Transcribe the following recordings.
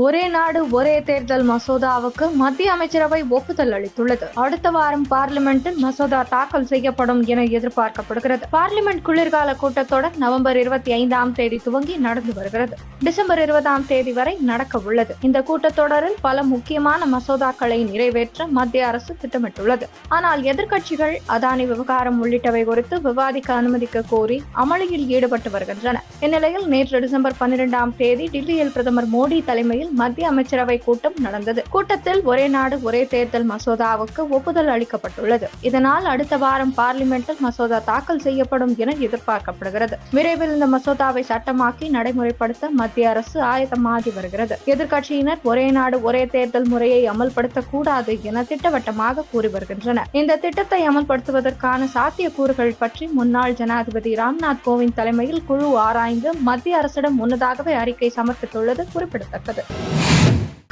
ஒரே நாடு ஒரே தேர்தல் மசோதாவுக்கு மத்திய அமைச்சரவை ஒப்புதல் அளித்துள்ளது. அடுத்த வாரம் பார்லிமெண்டில் மசோதா தாக்கல் செய்யப்படும் என எதிர்பார்க்கப்படுகிறது. பார்லிமெண்ட் குளிர்கால கூட்டத்தொடர் நவம்பர் 25 துவங்கி நடந்து வருகிறது. டிசம்பர் 20 வரை நடக்க உள்ளது. இந்த கூட்டத்தொடரில் பல முக்கியமான மசோதாக்களை நிறைவேற்ற மத்திய அரசு திட்டமிட்டுள்ளது. ஆனால் எதிர்க்கட்சிகள் அதானி விவகாரம் உள்ளிட்டவை குறித்து விவாதிக்க அனுமதிக்க கோரி அமளியில் ஈடுபட்டு வருகின்றன. இந்நிலையில் நேற்று டிசம்பர் 12 டில்லியில் பிரதமர் மோடி தலைமையில் மத்திய அமைச்சரவை கூட்டம் நடந்தது. கூட்டத்தில் ஒரே நாடு ஒரே தேர்தல் மசோதாவுக்கு ஒப்புதல் அளிக்கப்பட்டுள்ளது. இதனால் அடுத்த வாரம் பார்லிமெண்டில் மசோதா தாக்கல் செய்யப்படும் என எதிர்பார்க்கப்படுகிறது. விரைவில் இந்த மசோதாவை சட்டமாக்கி நடைமுறைப்படுத்த மத்திய அரசு ஆயத்தமாகி வருகிறது. எதிர்க்கட்சியினர் ஒரே நாடு ஒரே தேர்தல் முறையை அமல்படுத்தக்கூடாது என திட்டவட்டமாக கூறி வருகின்றனர். இந்த திட்டத்தை அமல்படுத்துவதற்கான சாத்தியக்கூறுகள் பற்றி முன்னாள் ஜனாதிபதி ராம்நாத் கோவிந்த் தலைமையில் குழு ஆராய்ந்து மத்திய அரசிடம் முன்னதாகவே அறிக்கை சமர்ப்பித்துள்ளது குறிப்பிடத்தக்கது.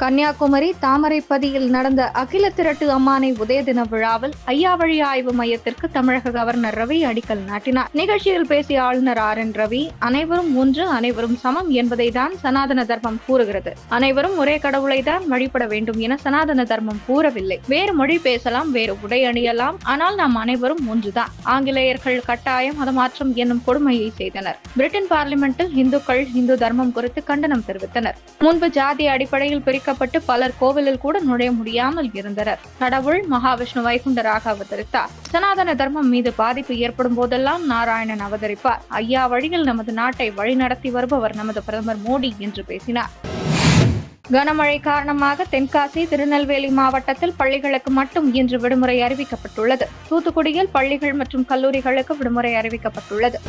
கன்னியாகுமரி தாமரைப்பதியில் நடந்த அகில திரட்டு அம்மானை உதய தின விழாவில் ஐயாவழி ஆய்வு மையத்திற்கு தமிழக கவர்னர் ரவி அடிக்கல் நாட்டினார். நிகழ்ச்சியில் பேசிய ஆளுநர் RN ரவி, அனைவரும் ஒன்று, அனைவரும் சமம் என்பதை தான் சனாதன தர்மம் கூறுகிறது. அனைவரும் ஒரே கடவுளை தான் வழிபட வேண்டும் என சனாதன தர்மம் கூறவில்லை. வேறு மொழி பேசலாம், வேறு உடை அணியலாம், ஆனால் நாம் அனைவரும் ஒன்றுதான். ஆங்கிலேயர்கள் கட்டாயம் மதமாற்றம் என்னும் கொடுமையை செய்தனர். பிரிட்டன் பார்லிமெண்டில் இந்துக்கள் இந்து தர்மம் குறித்து கண்டனம் தெரிவித்தனர். முன்பு ஜாதி அடிப்படையில் பிரிக்கப்பட்டு பலர் கோவிலில் கூட நுழைய முடியாமல் இருந்தனர். கடவுள் மகாவிஷ்ணு வைகுண்டராக அவதரித்தார். சனாதன தர்மம் மீது பாதிப்பு ஏற்படும் போதெல்லாம் நாராயணன் அவதரிப்பார். ஐயா வழியில் நமது நாட்டை வழிநடத்தி வருபவர் நமது பிரதமர் மோடி என்று பேசினார். கனமழை காரணமாக தென்காசி, திருநெல்வேலி மாவட்டத்தில் பள்ளிகளுக்கு மட்டும் இன்று விடுமுறை அறிவிக்கப்பட்டுள்ளது. தூத்துக்குடியில் பள்ளிகள் மற்றும் கல்லூரிகளுக்கு விடுமுறை அறிவிக்கப்பட்டுள்ளது.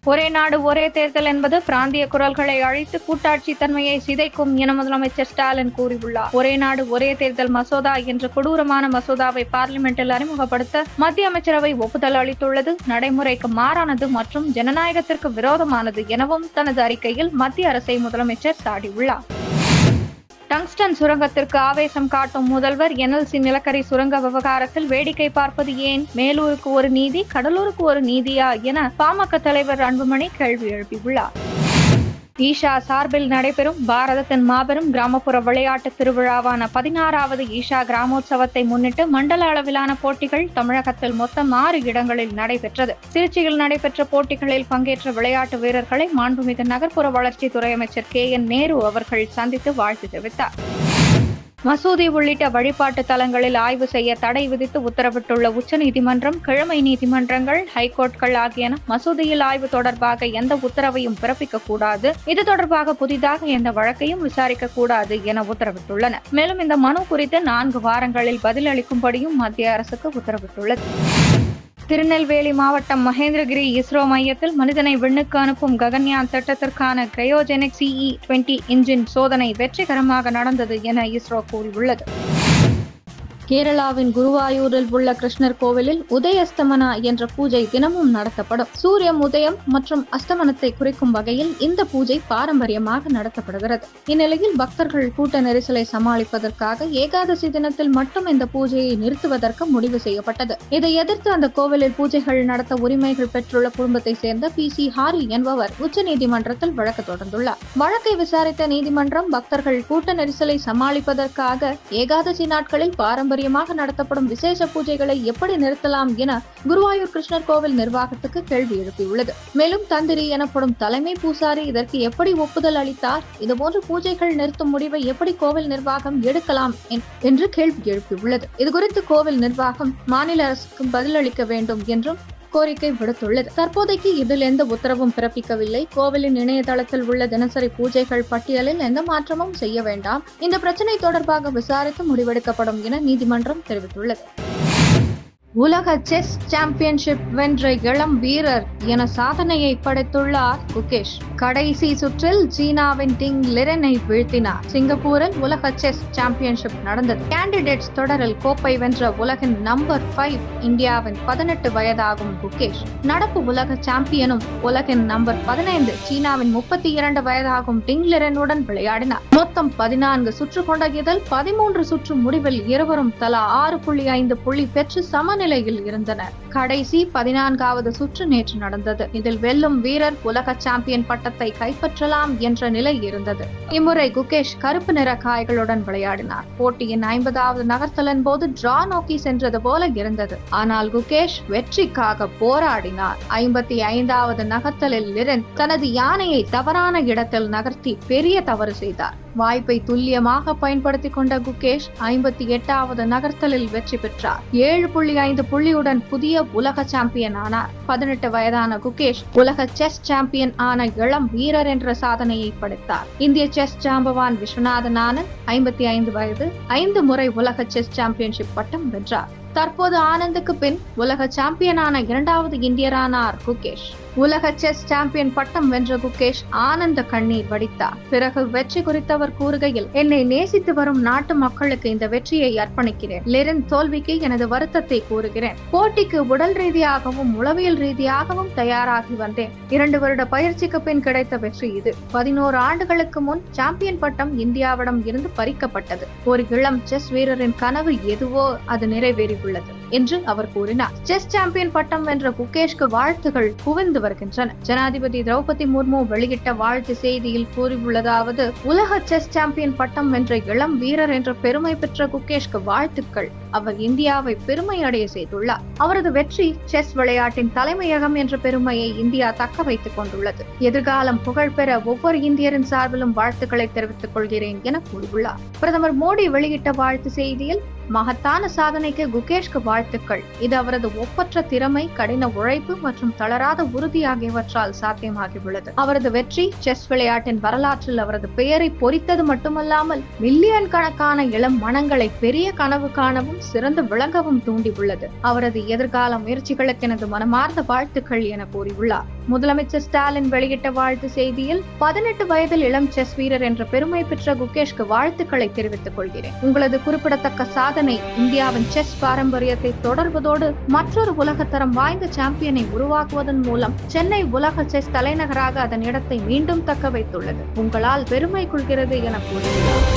ஒரே நாடு ஒரே தேர்தல் என்பது பிராந்திய குரல்களை அழித்து கூட்டாட்சி தன்மையை சிதைக்கும் என முதலமைச்சர் ஸ்டாலின் கூறியுள்ளார். ஒரே நாடு ஒரே தேர்தல் மசோதா என்ற கொடூரமான மசோதாவை பார்லிமெண்டில் அறிமுகப்படுத்த மத்திய அமைச்சரவை ஒப்புதல் அளித்துள்ளது நடைமுறைக்கு மாறானது மற்றும் ஜனநாயகத்திற்கு விரோதமானது எனவும் தனது அறிக்கையில் மத்திய அரசை முதலமைச்சர் சாடியுள்ளார். டங்ஸ்டன் சுரங்கத்திற்கு ஆவேசம் காட்டும் முதல்வர் NLC நிலக்கரி சுரங்க விவகாரத்தில் வேடிக்கை பார்ப்பது ஏன்? மேலூருக்கு ஒரு நீதி, கடலூருக்கு ஒரு நீதியா என பாமக தலைவர் அன்புமணி கேள்வி எழுப்பியுள்ளார். ஈஷா சார்பில் நடைபெறும் பாரதத்தின் மாபெரும் கிராமப்புற விளையாட்டு திருவிழாவான 16வது ஈஷா கிராமோற்சவத்தை முன்னிட்டு மண்டல அளவிலான போட்டிகள் தமிழகத்தில் மொத்தம் 6 இடங்களில் நடைபெற்றது. திருச்சியில் நடைபெற்ற போட்டிகளில் பங்கேற்ற விளையாட்டு வீரர்களை மாண்புமிகு நகர்ப்புற வளர்ச்சித்துறை அமைச்சர் KN நேரு அவர்கள் சந்தித்து வாழ்த்து தெரிவித்தார். மசூதி உள்ளிட்ட வழிபாட்டு தலங்களில் ஆய்வு செய்ய தடை விதித்து உத்தரவிட்டுள்ள உச்சநீதிமன்றம், கிழமை நீதிமன்றங்கள், ஹைகோர்ட்கள் ஆகியன மசூதியில் ஆய்வு தொடர்பாக எந்த உத்தரவையும் பிறப்பிக்க கூடாது, இது தொடர்பாக புதிதாக எந்த வழக்கையும் விசாரிக்க கூடாது என உத்தரவிட்டுள்ளன. மேலும் இந்த மனு குறித்து 4 வாரங்களில் பதிலளிக்கும்படியும் மத்திய அரசுக்கு உத்தரவிட்டுள்ளது. திருநெல்வேலி மாவட்டம் மகேந்திரகிரி இஸ்ரோ மையத்தில் மனிதனை விண்ணுக்கு அனுப்பும் ககன்யான் திட்டத்திற்கான கிரையோஜெனிக் CE-20 இன்ஜின் சோதனை வெற்றிகரமாக நடந்தது என இஸ்ரோ கூறியுள்ளது. கேரளாவின் குருவாயூரில் உள்ள கிருஷ்ணர் கோவிலில் உதயஸ்தமனா என்ற பூஜை தினமும் நடத்தப்படும். சூரியன் உதயம் மற்றும் அஸ்தமனத்தை குறிக்கும் வகையில் இந்த பூஜை பாரம்பரியமாக நடத்தப்படுகிறது. இந்நிலையில் பக்தர்கள் கூட்ட நெரிசலை சமாளிப்பதற்காக ஏகாதசி தினத்தில் மட்டும் இந்த பூஜையை நிறுத்துவதற்கு முடிவு செய்யப்பட்டது. இதை எதிர்த்து அந்த கோவிலில் பூஜைகள் நடத்த உரிமைகள் பெற்றுள்ள குடும்பத்தை சேர்ந்த PC ஹாரி என்பவர் உச்சநீதிமன்றத்தில் வழக்கு தொடர்ந்துள்ளார். வழக்கை விசாரித்த நீதிமன்றம், பக்தர்கள் கூட்ட நெரிசலை சமாளிப்பதற்காக ஏகாதசி நாட்களில் பாரம்பரிய நடத்தப்படும் விசேஷ பூஜைகளை எப்படி நிறுத்தலாம் என குருவாயூர் கிருஷ்ணர் கோவில் நிர்வாகத்துக்கு கேள்வி எழுப்பியுள்ளது. மேலும் தந்திரி எனப்படும் தலைமை பூசாரி இதற்கு எப்படி ஒப்புதல் அளித்தார்? இதுபோன்ற பூஜைகள் நிறுத்தும் முடிவை எப்படி கோவில் நிர்வாகம் எடுக்கலாம் என்று கேள்வி எழுப்பியுள்ளது. இதுகுறித்து கோவில் நிர்வாகம் மாநில அரசுக்கு பதிலளிக்க வேண்டும் என்றும் கோரிக்கை விடுத்துள்ளது. தற்போதைக்கு இதில் எந்த உத்தரவும் பிறப்பிக்கவில்லை. கோவிலின் இணையதளத்தில் உள்ள தினசரி பூஜைகள் பட்டியலில் எந்த மாற்றமும் செய்ய வேண்டாம். இந்த பிரச்சனை தொடர்பாக விசாரித்து முடிவெடுக்கப்படும் என நீதிமன்றம் தெரிவித்துள்ளது. உலக செஸ் சாம்பியன்ஷிப் வென்ற இளம் வீரர் என சாதனையை படைத்துள்ளார் குகேஷ். கடைசி சுற்றில் சீனாவின் டிங் லிரெனை வீழ்த்தினார். சிங்கப்பூரில் உலக செஸ் சாம்பியன்ஷிப் நடந்தது. கேண்டிடேட்ஸ் தொடரில் கோப்பை வென்ற உலகின் நம்பர் 5 இந்தியாவின் 18 வயதாகும் குகேஷ். நடப்பு உலக சாம்பியனும் உலகின் நம்பர் 15 சீனாவின் 32 வயதாகும் டிங் லிரெனுடன் விளையாடினார். மொத்தம் 14 சுற்று கொண்ட இதில் 13 சுற்று முடிவில் இருவரும் தலா 6.5 புள்ளி பெற்று சம சமநிலையில் இருந்தனர். கடைசி 14வது சுற்று நேற்று நடந்தது. இதில் வெல்லும் வீரர் உலக சாம்பியன் பட்டத்தை கைப்பற்றலாம் என்ற நிலை இருந்தது. இம்முறை குகேஷ் கருப்பு நிற காய்களுடன் விளையாடினார். போட்டியின் 50வது நகர்த்தலின் போது டிரா நோக்கி சென்றது போல இருந்தது. ஆனால் குகேஷ் வெற்றிக்காக போராடினார். 55வது நகர்த்தலில் லிரன் தனது யானையை தவறான இடத்தில் நகர்த்தி பெரிய தவறு செய்தார். வாய்ப்பை துல்லியமாக பயன்படுத்திக் கொண்ட குகேஷ் 58வது நகர்த்தலில் வெற்றி பெற்றார். 7.5 புள்ளியுடன் புதிய உலக சாம்பியன் ஆனார். 18 வயதான குகேஷ் உலக செஸ் சாம்பியன் ஆன இளம் வீரர் என்ற சாதனையை படைத்தார். இந்திய செஸ் ஜாம்பவான் விஸ்வநாதன் ஆனந்த் 55 வயது 5 முறை உலக செஸ் சாம்பியன்ஷிப் பட்டம் வென்றார். தற்போது ஆனந்துக்கு பின் உலக சாம்பியனான 2வது இந்தியரானார் குகேஷ். உலக செஸ் சாம்பியன் பட்டம் வென்ற குகேஷ் ஆனந்த கண்ணீர் வடித்தார். பிறகு வெற்றி குறித்து அவர் கூறுகையில், என்னை நேசித்து வரும் நாட்டு மக்களுக்கு இந்த வெற்றியை அர்ப்பணிக்கிறேன். லிரன் தோல்விக்கு எனது வருத்தத்தை கூறுகிறேன். போட்டிக்கு உடல் ரீதியாகவும் உளவியல் ரீதியாகவும் தயாராகி வந்தேன். 2 வருட பயிற்சிக்கு பின் கிடைத்த வெற்றி இது. 11 ஆண்டுகளுக்கு முன் சாம்பியன் பட்டம் இந்தியாவிடம் இருந்து பறிக்கப்பட்டது. ஒரு இளம் செஸ் வீரரின் கனவு எதுவோ அது நிறைவேறியுள்ளது என்று அவர் கூறினார். செஸ் சாம்பியன் பட்டம் வென்ற குகேஷ்க்கு வாழ்த்துகள் குவிந்து வருகின்றன. ஜனாதிபதி திரௌபதி முர்மு வெளியிட்ட வாழ்த்து செய்தியில் கூறியுள்ளதாவது, உலக செஸ் சாம்பியன் பட்டம் வென்ற இளம் வீரர் என்ற பெருமை பெற்ற குகேஷ்க்கு வாழ்த்துக்கள். அவர் இந்தியாவை பெருமை அடைய செய்துள்ளார். அவரது வெற்றி செஸ் விளையாட்டின் தலைமையகம் என்ற பெருமையை இந்தியா தக்க வைத்துக் கொண்டுள்ளது. எதிர்காலம் புகழ்பெற ஒவ்வொரு இந்தியரின் சார்பிலும் வாழ்த்துக்களை தெரிவித்துக் கொள்கிறேன் என கூறியுள்ளார். பிரதமர் மோடி வெளியிட்ட வாழ்த்து செய்தியில், மகத்தான சாதனைக்கு குகேஷ்க்கு வாழ்த்துக்கள். இது அவரது ஒப்பற்ற திறமை, கடின உழைப்பு மற்றும் தளராத உறுதி ஆகியவற்றால் சாத்தியமாகியுள்ளது. அவரது வெற்றி செஸ் விளையாட்டின் வரலாற்றில் அவரது பெயரை பொறித்தது மட்டுமல்லாமல் மில்லியன் கணக்கான இளம் மனங்களை பெரிய கனவு காணவும் சிறந்து விளங்கவும் தூண்டியுள்ளது. அவரது எதிர்கால முயற்சிகளுக்கு எனது மனமார்ந்த வாழ்த்துக்கள் என கூறியுள்ளார். முதலமைச்சர் ஸ்டாலின் வெளியிட்ட வாழ்த்து செய்தியில், 18 வயதில் இளம் செஸ் வீரர் என்ற பெருமை பெற்ற குகேஷ்க்கு வாழ்த்துக்களை தெரிவித்துக் கொள்கிறேன். உங்களது குறிப்பிடத்தக்க சாதனை இந்தியாவின் செஸ் பாரம்பரியத்தை தொடர்வதோடு மற்றொரு உலகத்தரம் வாய்ந்த சாம்பியனை உருவாக்குவதன் மூலம் சென்னை உலக செஸ் தலைநகராக அதன் இடத்தை மீண்டும் தக்க வைத்துள்ளது. உங்களால் பெருமை கொள்கிறது என கூறியுள்ளார்.